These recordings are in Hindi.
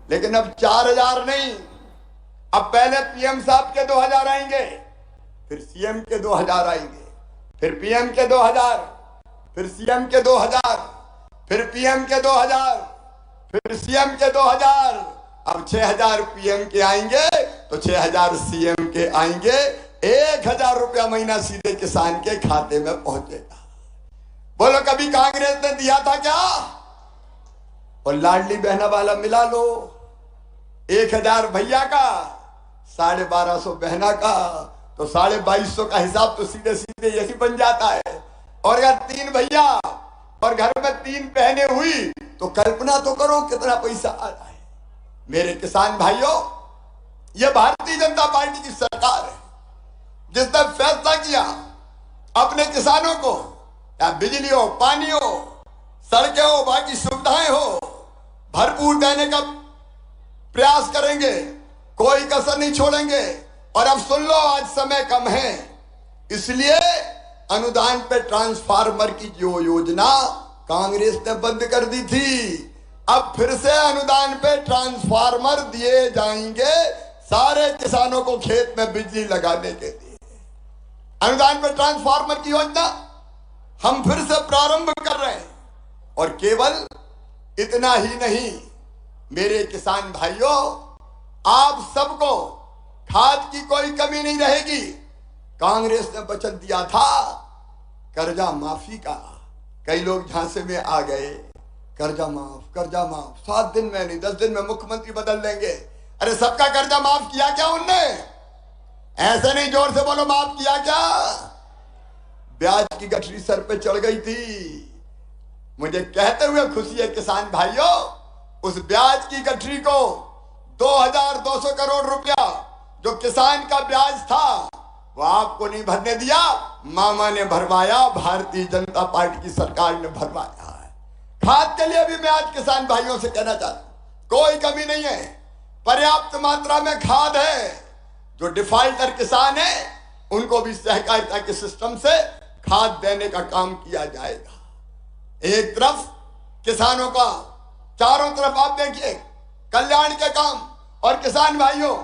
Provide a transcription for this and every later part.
लेकिन अब 4,000 नहीं, अब पहले पीएम साहब के 2,000 आएंगे, फिर सीएम के 2,000 आएंगे, फिर पीएम के 2,000, फिर सीएम के 2,000, फिर पीएम के 2,000, फिर सीएम के 2,000। अब 6,000 पीएम के आएंगे तो 6,000 सीएम के आएंगे। 1,000 रुपया महीना सीधे किसान के खाते में पहुंचेगा। बोलो कभी कांग्रेस ने दिया था क्या? और लाडली बहना वाला मिला लो, 1,000 भैया का, 1,250 बहना का, तो 2,250 का हिसाब तो सीधे सीधे यही बन जाता है। और अगर 3 भैया और घर में 3 बहनें हुई तो कल्पना तो करो कितना पैसा आ रहा है। मेरे किसान भाइयों, यह भारतीय जनता पार्टी की सरकार है जिसने फैसला किया अपने किसानों को या बिजली हो, पानी हो, सड़कें हो, बाकी सुविधाएं हो, भरपूर देने का प्रयास करेंगे, कोई कसर नहीं छोड़ेंगे। और अब सुन लो, आज समय कम है, इसलिए अनुदान पे ट्रांसफार्मर की जो योजना कांग्रेस ने बंद कर दी थी, अब फिर से अनुदान पे ट्रांसफार्मर दिए जाएंगे सारे किसानों को खेत में बिजली लगाने के लिए। अनुदान पे ट्रांसफार्मर की योजना हम फिर से प्रारंभ कर रहे हैं। और केवल इतना ही नहीं मेरे किसान भाइयों, आप सबको खाद की कोई कमी नहीं रहेगी। कांग्रेस ने वचन दिया था कर्जा माफी का, कई लोग झांसे में आ गए, कर्जा माफ, कर्जा माफ, 7 दिन में नहीं 10 दिन में मुख्यमंत्री बदल देंगे। अरे सबका कर्जा माफ किया क्या उनने? ऐसे नहीं, जोर से बोलो, माफ किया क्या? ब्याज की गठरी सर पे चढ़ गई थी। मुझे कहते हुए खुशी है किसान भाइयों, उस ब्याज की गठरी को 2,200 करोड़ रुपया जो किसान का ब्याज था वो आपको नहीं भरने दिया, मामा ने भरवाया, भारतीय जनता पार्टी की सरकार ने भरवाया है। खाद के लिए भी मैं आज किसान भाइयों से कहना चाहता हूं, कोई कमी नहीं है, पर्याप्त मात्रा में खाद है। जो डिफाल्टर किसान है उनको भी सहकारिता के सिस्टम से खाद देने का काम किया जाएगा। एक तरफ किसानों का, चारों तरफ आप देखिए कल्याण के काम। और किसान भाइयों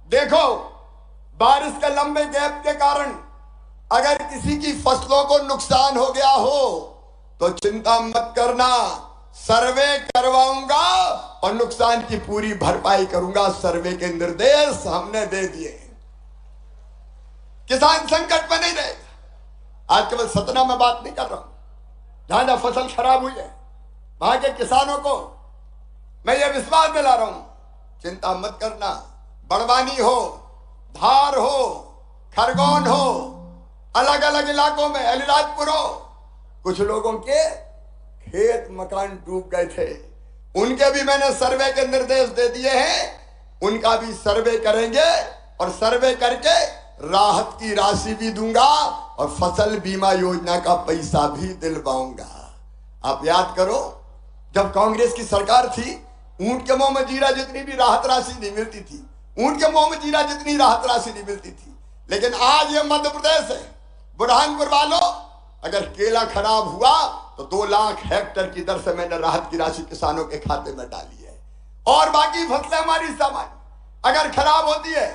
देखो, बारिश के लंबे गैप के कारण अगर किसी की फसलों को नुकसान हो गया हो तो चिंता मत करना, सर्वे करवाऊंगा और नुकसान की पूरी भरपाई करूंगा। सर्वे के निर्देश हमने दे दिए, किसान संकट में नहीं रहेगा। आज केवल सतना में बात नहीं कर रहा हूं, जहां जहां फसल खराब हुई है वहां के किसानों को मैं ये विश्वास दिला रहा हूं, चिंता मत करना। बड़वानी हो, धार हो, खरगोन हो, अलग अलग इलाकों में अलीराजपुर हो, कुछ लोगों के खेत मकान डूब गए थे, उनके भी मैंने सर्वे के निर्देश दे दिए हैं। उनका भी सर्वे करेंगे और सर्वे करके राहत की राशि भी दूंगा और फसल बीमा योजना का पैसा भी दिलवाऊंगा। आप याद करो, जब कांग्रेस की सरकार थी, ऊंट के मुंह में जीरा जितनी भी राहत राशि नहीं मिलती थी, ऊंट के मुंह में जीरा जितनी राहत राशि नहीं मिलती थी। लेकिन आज ये मध्य प्रदेश है, बुरहानपुर वालों, अगर केला खराब हुआ तो 2 लाख हेक्टेयर की दर से मैंने राहत की राशि किसानों के खाते में डाली है। और बाकी फसलें हमारी सामान्य अगर खराब होती है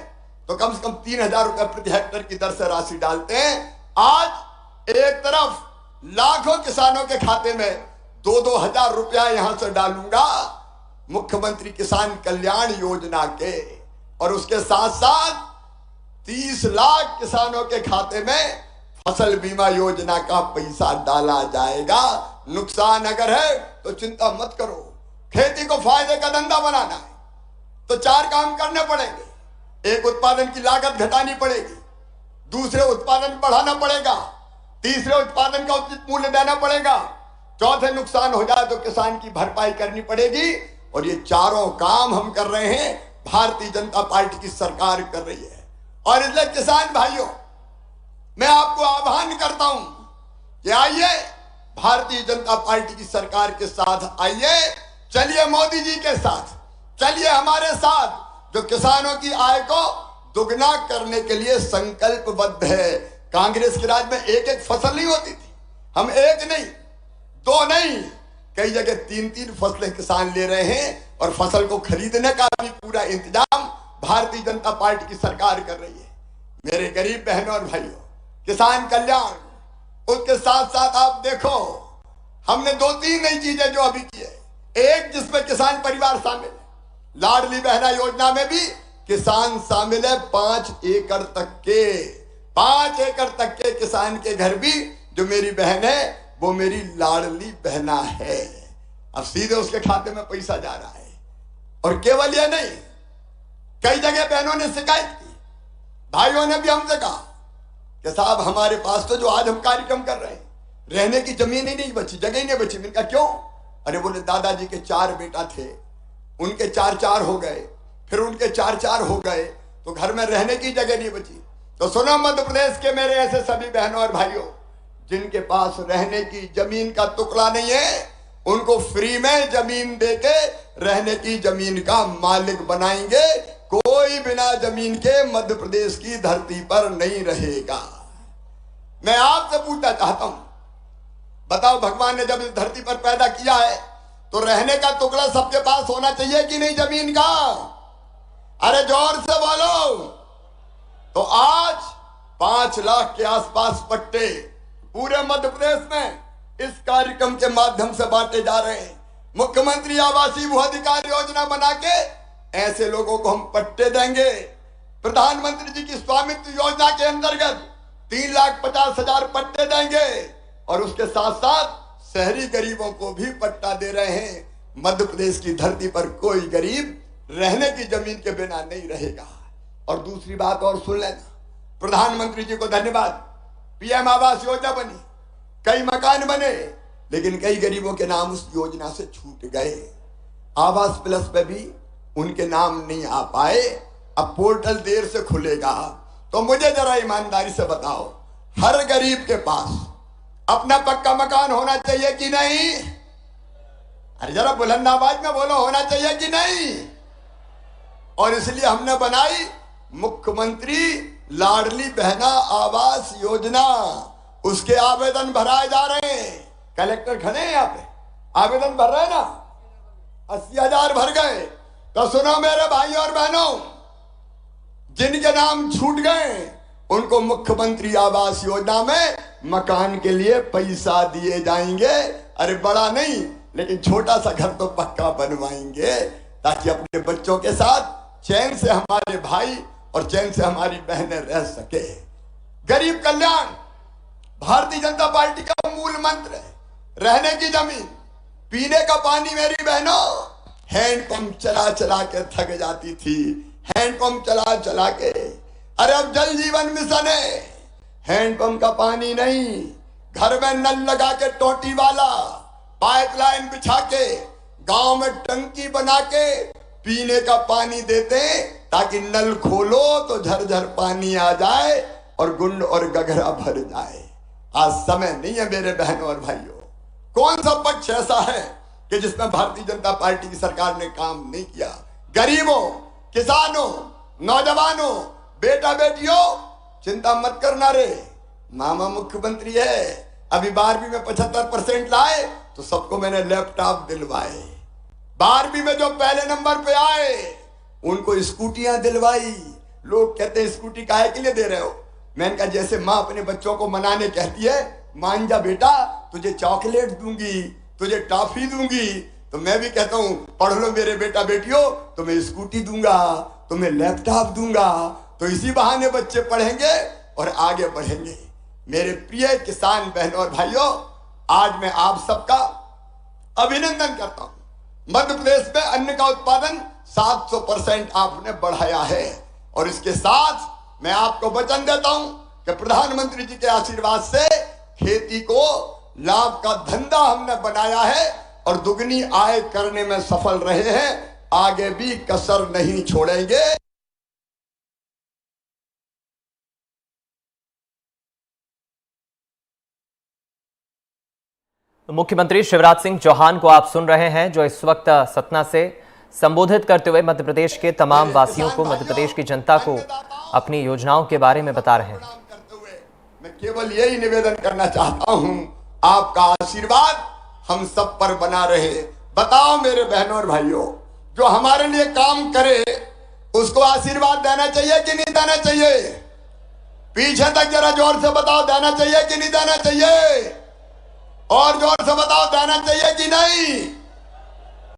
तो कम से कम 3,000 रुपए प्रति हेक्टेयर की दर से राशि डालते हैं। आज एक तरफ लाखों किसानों के खाते में 2-2 हजार रुपया यहां से डालूंगा मुख्यमंत्री किसान कल्याण योजना के, और उसके साथ साथ 30 लाख किसानों के खाते में फसल बीमा योजना का पैसा डाला जाएगा। नुकसान अगर है तो चिंता मत करो, खेती को फायदे का धंधा बनाना है तो 4 काम करने पड़ेंगे। एक, उत्पादन की लागत घटानी पड़ेगी, दूसरे उत्पादन बढ़ाना पड़ेगा, तीसरे उत्पादन का उचित मूल्य देना पड़ेगा, चौथे नुकसान हो जाए तो किसान की भरपाई करनी पड़ेगी। और ये चारों काम हम कर रहे हैं, भारतीय जनता पार्टी की सरकार कर रही है। और इसलिए किसान भाइयों, मैं आपको आह्वान करता हूं कि आइए भारतीय जनता पार्टी की सरकार के साथ आइए, चलिए मोदी जी के साथ, चलिए हमारे साथ, जो किसानों की आय को दुगना करने के लिए संकल्पबद्ध है। कांग्रेस के राज में एक एक फसल नहीं होती थी, हम एक नहीं, 2 नहीं, कई जगह 3-3 फसलें किसान ले रहे हैं और फसल को खरीदने का भी पूरा इंतजाम भारतीय जनता पार्टी की सरकार कर रही है। मेरे गरीब बहनों और भाइयों, किसान कल्याण, उसके साथ साथ आप देखो हमने 2-3 नई चीजें जो अभी की है। एक, जिसमें किसान परिवार शामिल है, लाडली बहना योजना में भी किसान शामिल है। 5 एकड़ तक के किसान के घर भी जो मेरी बहन है वो मेरी लाडली बहना है। अब सीधे उसके खाते में पैसा जा रहा है। और केवल यह नहीं, कई जगह बहनों ने शिकायत की, भाइयों ने भी हमसे कहा कि साहब हमारे पास तो जो आज हम कार्यक्रम कर रहे हैं, रहने की जमीन ही नहीं बची, जगह ही नहीं बची। मैंने कहा क्यों? अरे बोले दादाजी के 4 बेटा थे, उनके 4-4 हो गए, फिर उनके 4-4 हो गए, तो घर में रहने की जगह नहीं बची। तो सुनो मध्य प्रदेश के मेरे ऐसे सभी बहनों और भाइयों, जिनके पास रहने की जमीन का टुकड़ा नहीं है, उनको फ्री में जमीन देके रहने की जमीन का मालिक बनाएंगे। कोई बिना जमीन के मध्य प्रदेश की धरती पर नहीं रहेगा। मैं आपसे पूछना चाहता हूं, बताओ भगवान ने जब इस धरती पर पैदा किया है तो रहने का टुकड़ा सबके पास होना चाहिए कि नहीं जमीन का? अरे जोर से बोलो। तो आज 5 लाख के आसपास पट्टे पूरे मध्य प्रदेश में इस कार्यक्रम के माध्यम से बांटे जा रहे हैं। मुख्यमंत्री आवासीय भू अधिकार योजना बना के ऐसे लोगों को हम पट्टे देंगे। प्रधानमंत्री जी की स्वामित्व योजना के अंतर्गत 3,50,000 पट्टे देंगे और उसके साथ साथ शहरी गरीबों को भी पट्टा दे रहे हैं। मध्य प्रदेश की धरती पर कोई गरीब रहने की जमीन के बिना नहीं रहेगा। और दूसरी बात और सुन लेना, प्रधानमंत्री जी को धन्यवाद, पीएम आवास योजना बनी, कई मकान बने, लेकिन कई गरीबों के नाम उस योजना से छूट गए। आवास प्लस पे भी उनके नाम नहीं आ पाए। अब पोर्टल देर से खुलेगा, तो मुझे जरा ईमानदारी से बताओ, हर गरीब के पास अपना पक्का मकान होना चाहिए कि नहीं? अरे जरा बुलंद आवाज में बोलो, होना चाहिए कि नहीं? और इसलिए हमने बनाई मुख्यमंत्री लाडली बहना आवास योजना। उसके आवेदन भराए जा रहे हैं। कलेक्टर खड़े हैं यहाँ पे, आवेदन भर रहे हैं ना, 80,000 भर गए। तो सुनो मेरे भाई और बहनों, जिनके नाम छूट गए उनको मुख्यमंत्री आवास योजना में मकान के लिए पैसा दिए जाएंगे। अरे बड़ा नहीं, लेकिन छोटा सा घर तो पक्का बनवाएंगे, ताकि अपने बच्चों के साथ चैन से हमारे भाई और चैन से हमारी बहनें रह सके। गरीब कल्याण भारतीय जनता पार्टी का मूल मंत्र है। रहने की जमीन, पीने का पानी मेरी बहनों हैंडपंप चला चला के थक जाती थी, हैंडपंप चला चला के। अरे अब जल जीवन मिशन है, हैंडपंप का पानी नहीं, घर में नल लगा के टोटी वाला, पाइपलाइन बिछा के, गांव में टंकी बना के पीने का पानी देते, ताकि नल खोलो तो झरझर पानी आ जाए और गुंड और गगरा भर जाए। आज समय नहीं है मेरे बहनों और भाइयों। कौन सा पक्ष ऐसा है कि जिसमें भारतीय जनता पार्टी की सरकार ने काम नहीं किया? गरीबों, किसानों, नौजवानों, बेटा बेटियों, चिंता मत करना रे, मामा मुख्यमंत्री है। अभी 12वीं में 75% लाए तो सबको मैंने लैपटॉप दिलवाए। 12वीं में जो पहले नंबर पे आए उनको स्कूटियां दिलवाई। लोग कहते हैं स्कूटी काहे के लिए दे रहे हो? मैंने कहा जैसे माँ अपने बच्चों को मनाने कहती है, मान जा बेटा, तुझे चॉकलेट दूंगी, तुझे टॉफी दूंगी, तो मैं भी कहता हूं पढ़ लो मेरे बेटा बेटियों, तुम्हें स्कूटी दूंगा, तुम्हें लैपटॉप दूंगा। तो इसी बहाने बच्चे पढ़ेंगे और आगे बढ़ेंगे। मेरे प्रिय किसान बहनों और भाइयों, आज मैं आप सबका अभिनंदन करता हूं। मध्य प्रदेश में अन्न का उत्पादन 700% आपने बढ़ाया है, और इसके साथ मैं आपको वचन देता हूं कि प्रधानमंत्री जी के आशीर्वाद से खेती को लाभ का धंधा हमने बनाया है और दुगनी आय करने में सफल रहे हैं। आगे भी कसर नहीं छोड़ेंगे। मुख्यमंत्री शिवराज सिंह चौहान को आप सुन रहे हैं, जो इस वक्त सतना से संबोधित करते हुए मध्य प्रदेश के तमाम वासियों को, मध्य प्रदेश की जनता को अपनी योजनाओं के बारे में बता रहे हैं। मैं केवल यही निवेदन करना चाहता हूं, आपका आशीर्वाद हम सब पर बना रहे। बताओ मेरे बहनों और भाइयों, जो हमारे लिए काम करे उसको आशीर्वाद देना चाहिए कि नहीं देना चाहिए? पीछे तक जरा जोर से बताओ, देना चाहिए कि नहीं देना चाहिए? और जोर से बताओ, देना चाहिए कि नहीं?